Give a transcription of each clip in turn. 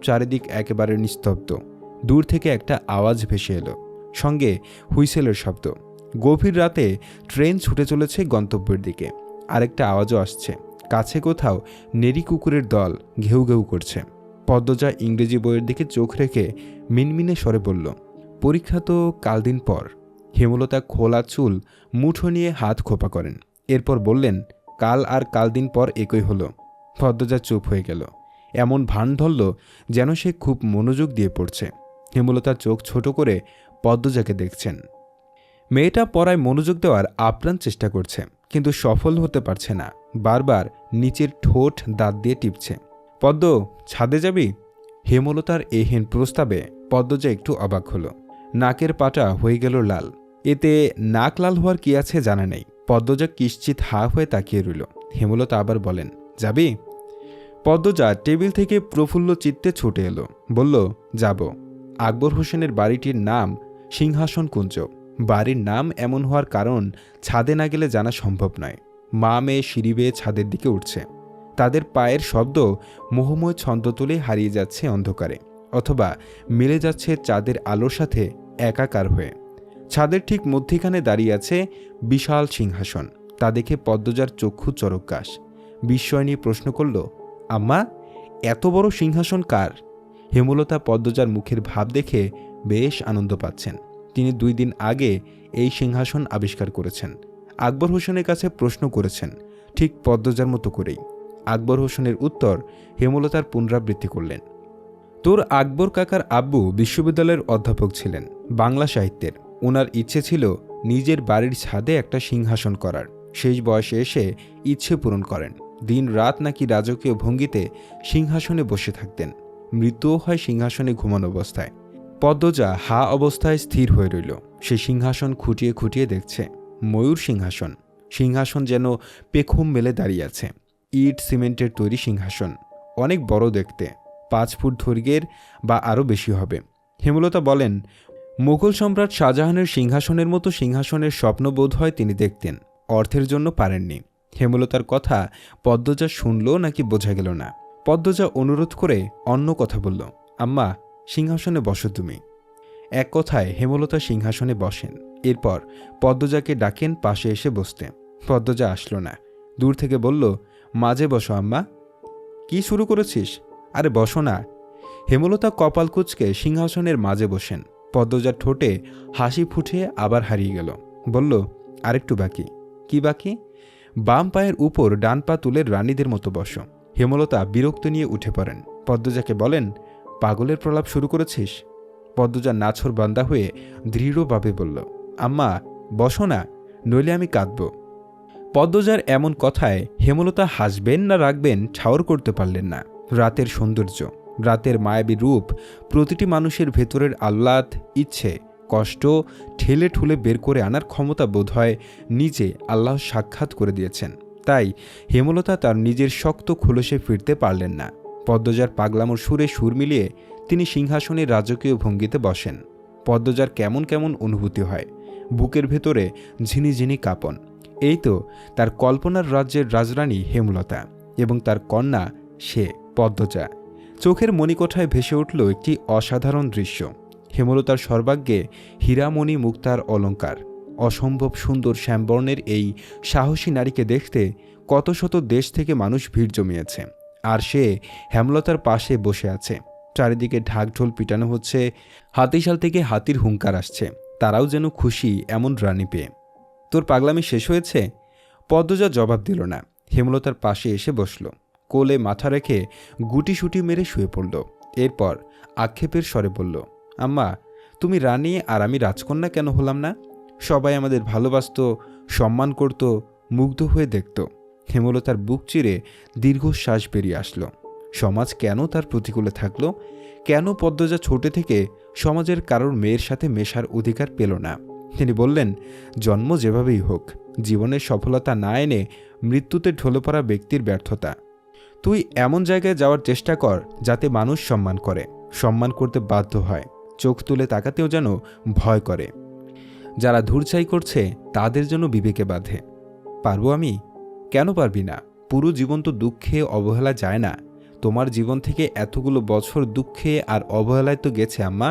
চারিদিক একেবারে নিস্তব্ধ। দূর থেকে একটা আওয়াজ ভেসে এলো, সঙ্গে হুইসেলের শব্দ। গভীর রাতে ট্রেন ছুটে চলেছে গন্তব্যের দিকে। আরেকটা আওয়াজও আসছে, কাছে কোথাও নেড়ি কুকুরের দল ঘেউ ঘেউ করছে। পদ্মজা ইংরেজি বইয়ের দিকে চোখ রেখে মিনমিনে স্বরে বলল, পরীক্ষা তো কাল দিন পর। হেমলতা খোলা চুল মুঠো নিয়ে হাত খোপা করেন। এরপর বললেন, কাল আর কাল দিন পর একই হলো। পদ্মজা চুপ হয়ে গেল। এমন ভান ধরল যেন সে খুব মনোযোগ দিয়ে পড়ছে। হেমলতা চোখ ছোট করে পদ্মজাকে দেখছেন। মেয়েটা পড়ায় মনোযোগ দেওয়ার আপ্রাণ চেষ্টা করছে, কিন্তু সফল হতে পারছে না। বারবার নিচের ঠোঁট দাঁত দিয়ে টিপছে। পদ্ম, ছাদে যাবি? হেমলতার এহেন প্রস্তাবে পদ্মজা একটু অবাক হলো। নাকের পাটা হয়ে গেল লাল। এতে নাক লাল হওয়ার কি আছে জানা নেই। পদ্মজা কিশ্চিত হা হয়ে তাকিয়ে রইল। হেমলতা আবার বলেন, যাবি? পদ্মজা টেবিল থেকে প্রফুল্ল চিত্তে ছুটে এলো, বলল, যাব। আকবর হোসেনের বাড়িটির নাম সিংহাসন কুঞ্জ। বাড়ির নাম এমন হওয়ার কারণ ছাদে না গেলে জানা সম্ভব নয়। মা মেয়ে সিঁড়ি বেয়ে ছাদের দিকে উঠছে। তাদের পায়ের শব্দ মোহময় ছন্দ তুলে হারিয়ে যাচ্ছে অন্ধকারে, অথবা মিলে যাচ্ছে চাঁদের আলোর সাথে একাকার হয়ে। ছাদের ঠিক মধ্যিখানে দাঁড়িয়ে আছে বিশাল সিংহাসন। তা দেখে পদ্মজার চক্ষু চরকাশ। বিস্ময় নিয়ে প্রশ্ন করল, আম্মা, এত বড় সিংহাসন কার? হেমলতা পদ্মজার মুখের ভাব দেখে বেশ আনন্দ পাচ্ছেন। তিনি 2 দিন আগে এই সিংহাসন আবিষ্কার করেছেন। আকবর হোসেনের কাছে প্রশ্ন করেছেন, ঠিক পদ্মজার মতো করেই। আকবর হোসেনের উত্তর হেমলতার পুনরাবৃত্তি করলেন। তোর আকবর কাকার আব্বু বিশ্ববিদ্যালয়ের অধ্যাপক ছিলেন, বাংলা সাহিত্যের। ওনার ইচ্ছে ছিল নিজের বাড়ির ছাদে একটা সিংহাসন করার। শেষ বয়সে এসে ইচ্ছে পূরণ করেন। দিন রাত নাকি রাজকীয় ভঙ্গিতে সিংহাসনে বসে থাকতেন। মৃত্যুও হয় সিংহাসনে ঘুমানো অবস্থায়। পদ্মজা হা অবস্থায় স্থির হয়ে রইল। সে সিংহাসন খুঁটিয়ে খুঁটিয়ে দেখছে। ময়ূর সিংহাসন। সিংহাসন যেন পেখম মেলে দাঁড়িয়ে আছে। ইট সিমেন্টের তৈরি সিংহাসন, অনেক বড় দেখতে, 5 ফুট দৈর্ঘ্যের বা আরও বেশি হবে। হেমলতা বলেন, মুঘল সম্রাট শাহজাহানের সিংহাসনের মতো সিংহাসনের স্বপ্ন বোধ হয় তিনি দেখতেন, অর্থের জন্য পারেননি। হেমলতার কথা পদ্মজা শুনল নাকি বোঝা গেল না। পদ্মজা অনুরোধ করে অন্য কথা বলল, আম্মা, সিংহাসনে বসো তুমি। এক কথায় হেমলতা সিংহাসনে বসেন। এরপর পদ্মজাকে ডাকেন পাশে এসে বসতে। পদ্মজা আসলো না। দূর থেকে বলল, মাঝে বসো আম্মা। কি শুরু করেছিস? আরে বসো না। হেমলতা কপাল কুঁচকে সিংহাসনের মাঝে বসেন। পদ্মজার ঠোঁটে হাসি ফুটে আবার হারিয়ে গেল। বলল, আরেকটু বাকি। কি বাকি? বাম পায়ের উপর ডান পা তুলে রানীদের মতো বসো। হেমলতা বিরক্ত নিয়ে উঠে পড়েন। পদ্মজাকে বলেন, পাগলের প্রলাপ শুরু করেছিস? পদ্মজা নাছর বান্দা হয়ে দৃঢ়ভাবে বলল, আম্মা, বসো না, নইলে আমি কাঁদব। পদ্মজার এমন কথায় হেমলতা হাসবেন না রাখবেন ঠাওর করতে পারলেন না। রাতের সৌন্দর্য, রাতের মায়াবী রূপ, প্রতিটি মানুষের ভেতরের আহ্লাদ, ইচ্ছে, কষ্ট ঠেলে ঠুলে বের করে আনার ক্ষমতা বোধহয় নিজে আল্লাহ সাক্ষাৎ করে দিয়েছেন। তাই হেমলতা তার নিজের শক্ত খোলসে ফিরতে পারলেন না। পদ্মজার পাগলামোর সুরে সুর মিলিয়ে তিনি সিংহাসনের রাজকীয় ভঙ্গিতে বসেন। পদ্মজার কেমন কেমন অনুভূতি হয়, বুকের ভেতরে ঝিনিঝিনি কাঁপন। এই তো তার কল্পনার রাজ্যের রাজরানী হেমলতা, এবং তার কন্যা সে পদ্মজা। চোখের মণিকোঠায় ভেসে উঠল একটি অসাধারণ দৃশ্য। হেমলতার সর্বাগ্যে হীরামণি মুক্তার অলঙ্কার। অসম্ভব সুন্দর শ্যামবর্ণের এই সাহসী নারীকে দেখতে কত শত দেশ থেকে মানুষ ভিড় জমিয়েছে। আর সে হেমলতার পাশে বসে আছে। চারিদিকে ঢাকঢোল পিটানো হচ্ছে, হাতিশাল থেকে হাতির হুঙ্কার আসছে। তারাও যেন খুশি এমন রানী পেয়ে। তোর পাগলামি শেষ হয়েছে? পদ্মজা জবাব দিল না। হেমলতার পাশে এসে বসল। কোলে মাথা রেখে গুটিসুটি মেরে শুয়ে পড়ল। এরপর আক্ষেপের স্বরে বলল, আম্মা, তুমি রানী আর আমি রাজকন্যা কেন হলাম না? সবাই আমাদের ভালোবাসত, সম্মান করত, মুগ্ধ হয়ে দেখত। হেমলতার বুক চিরে দীর্ঘশ্বাস বেরিয়ে আসলো। সমাজ কেন তার প্রতিকূলে থাকলো? কেন পদ্মজা ছোটে থেকে সমাজের কারোর মেয়ের সাথে মেশার অধিকার পেল না? তিনি বললেন, জন্ম যেভাবেই হোক, জীবনের সফলতা না এনে মৃত্যুতে ঢলে পড়া ব্যক্তির ব্যর্থতা। তুই এমন জায়গায় যাওয়ার চেষ্টা কর যাতে মানুষ সম্মান করে, সম্মান করতে বাধ্য হয়, চোখ তুলে তাকাতেও যেন ভয় করে। যারা ধূরছাই করছে তাদের জন্য বিবেকে বাঁধে। পারবো আমি? কেন পারবি না? পুরো জীবন তো দুঃখে অবহেলা যায় না। তোমার জীবন থেকে এতগুলো বছর দুঃখে আর অবহেলায় তো গেছে আম্মা।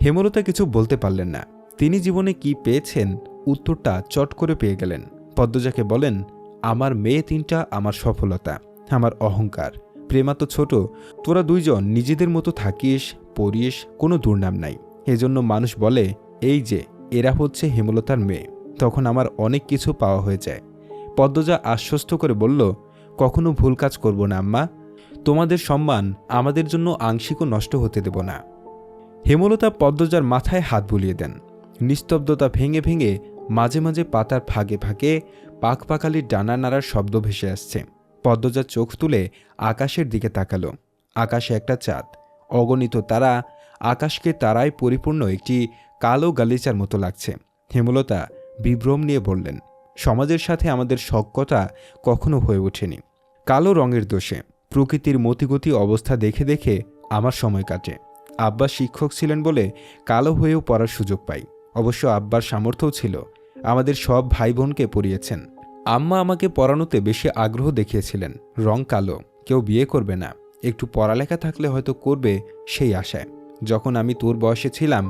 হেমলতা কিছু বলতে পারলেন না। তিনি জীবনে কি পেয়েছেন উত্তরটা চট করে পেয়ে গেলেন। পদ্মজাকে বলেন, আমার মেয়ে তিনটা আমার সফলতা, আমার অহংকার। প্রেমা তো ছোট, তোরা দুইজন নিজেদের মতো থাকিস, পড়িস, কোনো দুর্নাম নাই। এজন্য মানুষ বলে এই যে এরা হচ্ছে হেমলতার মেয়ে। তখন আমার অনেক কিছু পাওয়া হয়ে যায়। পদ্মজা আশ্বস্ত করে বলল, কখনো ভুল কাজ করব না আম্মা। তোমাদের সম্মান আমাদের জন্য আংশিকও নষ্ট হতে দেব না। হেমলতা পদ্মজার মাথায় হাত বুলিয়ে দেন। নিস্তব্ধতা ভেঙে ভেঙে মাঝে মাঝে পাতার ফাঁকে ফাঁকে পাকপাকালির ডানা নাড়ার শব্দ ভেসে আসছে। পদ্মজা চোখ তুলে আকাশের দিকে তাকালো। আকাশে একটা চাঁদ, অগণিত তারা, আকাশকে তারায় পরিপূর্ণ একটি কালো গালিচার মতো লাগছে। হেমলতা বিভ্রম নিয়ে বললেন, সমাজের সাথে আমাদের সখ্যতা কখনো হয়ে ওঠেনি। কালো রঙের দোষে প্রকৃতির মতিগতি অবস্থা দেখে দেখে আমার সময় কাটে। আব্বা শিক্ষক ছিলেন বলে কালো হয়েও পড়ার সুযোগ পাই। অবশ্য আব্বার সামর্থ্যও ছিল, আমাদের সব ভাই বোনকে পড়িয়েছেন। আম্মা আমাকে পড়ানোতে বেশি আগ্রহ দেখিয়েছিলেন। রং কালো, কেউ বিয়ে করবে না, একটু পড়ালেখা থাকলে হয়তো করবে সেই আশায়। যখন আমি তোর বয়সে ছিলাম,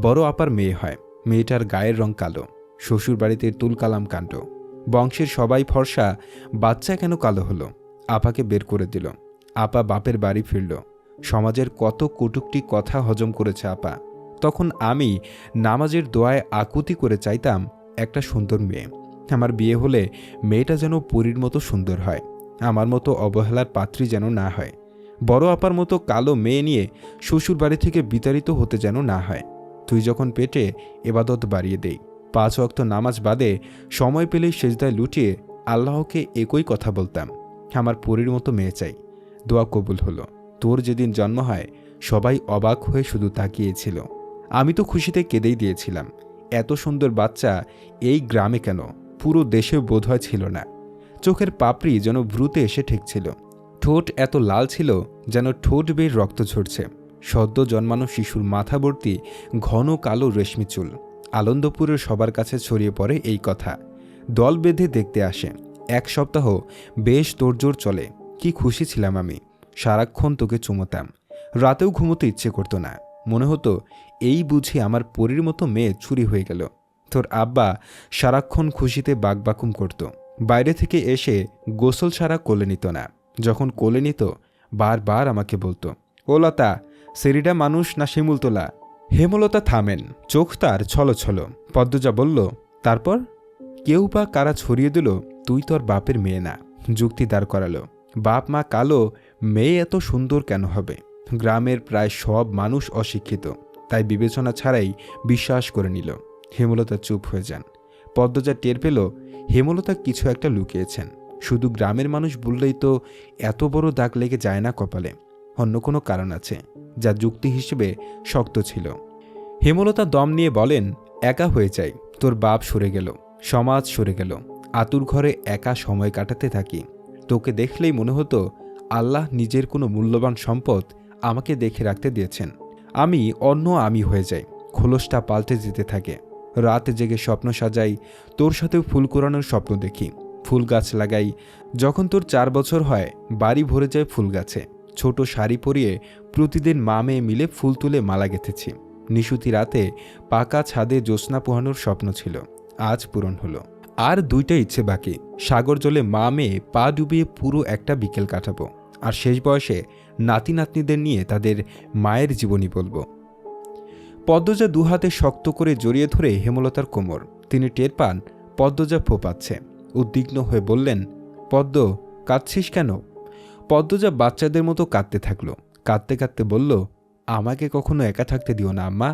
বড় আপার মেয়ে হয়। মেয়েটার গায়ের রং কালো, শ্বশুর বাড়িতে তুলকালাম কাণ্ড। বংশের সবাই ফর্সা, বাচ্চা কেন কালো হলো? আপাকে বের করে দিল। আপা বাপের বাড়ি ফিরল। সমাজের কত কটূক্তি কথা হজম করেছে আপা। তখন আমি নামাজের দোয়ায় আকুতি করে চাইতাম একটা সুন্দর মেয়ে। আমার বিয়ে হলে মেয়েটা যেন পরীর মতো সুন্দর হয়, আমার মতো অবহেলার পাত্রী যেন না হয়। বড় আপার মতো কালো মেয়ে নিয়ে শ্বশুর বাড়ি থেকে বিতাড়িত হতে যেন না হয়। তুই যখন পেটে এবাদত বাড়িয়ে দেই, 5 ওয়াক্ত নামাজ বাদে সময় পেলেই সেজদায় লুটিয়ে আল্লাহকে একই কথা বলতাম, আমার পরীর মতো মেয়ে চাই। দোয়া কবুল হলো। তোর যেদিন জন্ম হয় সবাই অবাক হয়ে শুধু তাকিয়েছিল। আমি তো খুশিতে কেঁদেই দিয়েছিলাম। এত সুন্দর বাচ্চা এই গ্রামে কেন, পুরো দেশে বোধহয় ছিল না। চোখের পাপড়ি যেন ভ্রুতে এসে ঠেকছিল। ঠোঁট এত লাল ছিল যেন ঠোঁট বেয়ে রক্ত ঝরছে। সদ্য জন্মানো শিশুর মাথাভর্তি ঘন কালো রেশমি চুল। আনন্দপুরের সবার কাছে ছড়িয়ে পড়ে এই কথা। দল বেঁধে দেখতে আসে। 1 সপ্তাহ বেশ তোড়জোড় চলে। কি খুশি ছিলাম আমি। সারাক্ষণ তোকে চুমোতাম। রাতেও ঘুমোতে ইচ্ছে করতো না। মনে হতো এই বুঝি আমার পরীর মতো মেয়ে চুরি হয়ে গেল। তোর আব্বা সারাক্ষণ খুশিতে বাকবাকুম করত। বাইরে থেকে এসে গোসল ছাড়া কোলে নিত না। যখন কোলে নিত বারবার আমাকে বলতো, ও লতা, সেরিডা মানুষ না শিমুলতলা? হেমলতা থামেন, চোখ তার ছলছল। পদ্মজা বলল, তারপর? কেউ বা কারা ছড়িয়ে দিল তুই তোর বাপের মেয়ে না। যুক্তি দাঁড় করালো, বাপ মা কালো, মেয়ে এত সুন্দর কেন হবে? গ্রামের প্রায় সব মানুষ অশিক্ষিত, তাই বিবেচনা ছাড়াই বিশ্বাস করে নিল। হেমলতা চুপ হয়ে যান। পদ্মজা টের পেল হেমলতা কিছু একটা লুকিয়েছেন। শুধু গ্রামের মানুষ বললেই তো এত বড় দাগ লেগে যায় না কপালে। অন্য কোনো কারণ আছে, যা যুক্তি হিসেবে শক্ত ছিল। হেমলতা দম নিয়ে বলেন, একা হয়ে যাই। তোর বাপ সরে গেল, সমাজ সরে গেল, আতুর ঘরে একা সময় কাটাতে থাকি। তোকে দেখলেই মনে হতো আল্লাহ নিজের কোনো মূল্যবান সম্পদ আমাকে দেখে রাখতে দিয়েছেন। আমি অন্য আমি হয়ে যাই, খোলসটা পাল্টে যেতে থাকে। রাতে জেগে স্বপ্ন সাজাই, তোর সাথেও ফুল কুড়ানোর স্বপ্ন দেখি, ফুল গাছ লাগাই। যখন তোর 4 বছর হয় বাড়ি ভরে যায় ফুল গাছে। ছোট শাড়ি পরিয়ে প্রতিদিন মা মেয়ে মিলে ফুল তুলে মালা গেঁথেছি। নিশুতি রাতে পাকা ছাদে জ্যোৎস্না পোহানোর স্বপ্ন ছিল, আজ পূরণ হলো। আর 2টা ইচ্ছে বাকি। সাগর জলে মা মেয়ে পা ডুবিয়ে পুরো একটা বিকেল কাটাবো। আর শেষ বয়সে নাতি নাতনিদের নিয়ে তাদের মায়ের জীবনী বলবো। পদ্মজা 2 হাতে শক্ত করে জড়িয়ে ধরে হেমলতার কোমর। তিনি টের পান পদ্মজা ফোপাচ্ছে। উদ্বিগ্ন হয়ে বললেন, পদ্ম, কাঁদছিস কেন? পদ্মজা বাচ্চাদের মতো কাঁদতে থাকলো। কাঁদতে কাঁদতে বলল, আমাকে কখনো একা থাকতে দিও না আম্মা।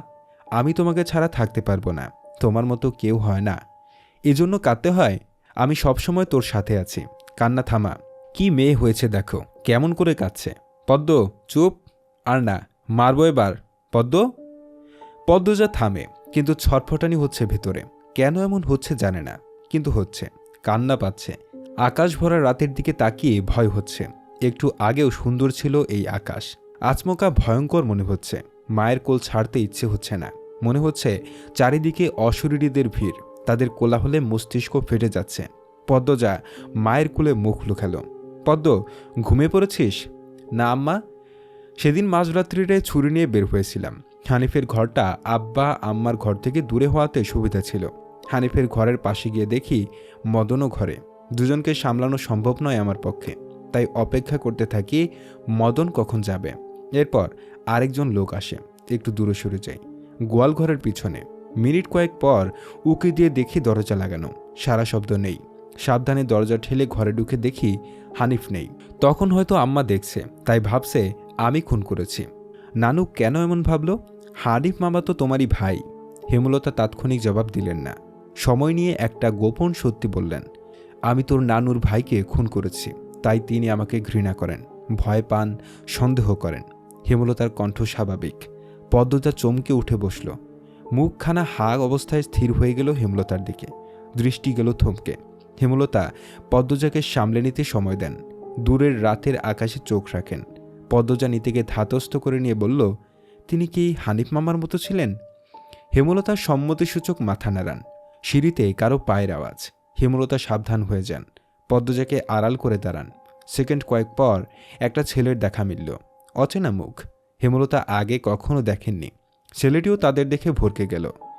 আমি তোমাকে ছাড়া থাকতে পারবো না। তোমার মতো কেউ হয় না, এজন্য কাঁদতে হয়। আমি সবসময় তোর সাথে আছি। কান্না থামা। কি মেয়ে হয়েছে দেখো, কেমন করে কাঁদছে। পদ্ম, চুপ। আর না, মারবো এবার। পদ্ম। পদ্মজা থামে, কিন্তু ছটফটানি হচ্ছে ভেতরে। কেন এমন হচ্ছে জানে না, কিন্তু হচ্ছে। কান্না পাচ্ছে। আকাশ ভরা রাতের দিকে তাকিয়ে ভয় হচ্ছে। একটু আগেও সুন্দর ছিল এই আকাশ, আচমকা ভয়ঙ্কর মনে হচ্ছে। মায়ের কোল ছাড়তে ইচ্ছে হচ্ছে না। মনে হচ্ছে চারিদিকে অশরীরীদের ভিড়, তাদের কোলাহলে মস্তিষ্ক ফেটে যাচ্ছে। পদ্মজা মায়ের কোলে মুখ লুকালো। পদ্ম, ঘুমিয়ে পড়েছিস? না আম্মা, সেদিন মাঝরাত্রিরে ছুরি নিয়ে বের হয়েছিলাম। হানিফের ঘরটা আব্বা আম্মার ঘর থেকে দূরে হওয়াতে সুবিধা ছিল। হানিফের ঘরের পাশে গিয়ে দেখি মদনও ঘরে। দুজনকে সামলানো সম্ভব নয় আমার পক্ষে, তাই অপেক্ষা করতে থাকি মদন কখন যাবে। এরপর আরেকজন লোক আসে, একটু দূরে সরে যাই, গোয়াল ঘরের পিছনে। মিনিট কয়েক পর উকি দিয়ে দেখি দরজা লাগানো, সারা শব্দ নেই। সাবধানে দরজা ঠেলে ঘরে ঢুকে দেখি হানিফ নেই। তখন হয়তো আম্মা দেখছে, তাই ভাবছে আমি খুন করেছি। নানু কেন এমন ভাবল? হানিফ মামা তো তোমারই ভাই। হেমলতা তাৎক্ষণিক জবাব দিলেন না, সময় নিয়ে একটা গোপন সত্যি বললেন। আমি তোর নানুর ভাইকে খুন করেছি, তাই তিনি আমাকে ঘৃণা করেন, ভয় পান, সন্দেহ করেন। হেমলতার কণ্ঠ স্বাভাবিক। পদ্মজা চমকে উঠে বসল। মুখখানা হা অবস্থায় স্থির হয়ে গেল হেমলতার দিকে, দৃষ্টি গেল থমকে। হেমলতা পদ্মজাকে সামলে নিতে সময় দেন, দূরের রাতের আকাশে চোখ রাখেন। পদ্মজা নীতিকে ধাতস্থ করে নিয়ে বলল, তিনি কি হানিফ মামার মতো ছিলেন? হেমলতা সম্মতিসূচক মাথা নাড়ান। সিঁড়িতে কারো পায়ের আওয়াজ। হেমলতা সাবধান হয়ে যান, পদ্মজাকে আড়াল করে দাঁড়ান। সেকেন্ড কয়েক পর একটা ছেলের দেখা মিলল, অচেনা মুখ। হেমলতা আগে কখনো দেখেননি। ছেলেটিও তাদের দেখে ভরকে গেল।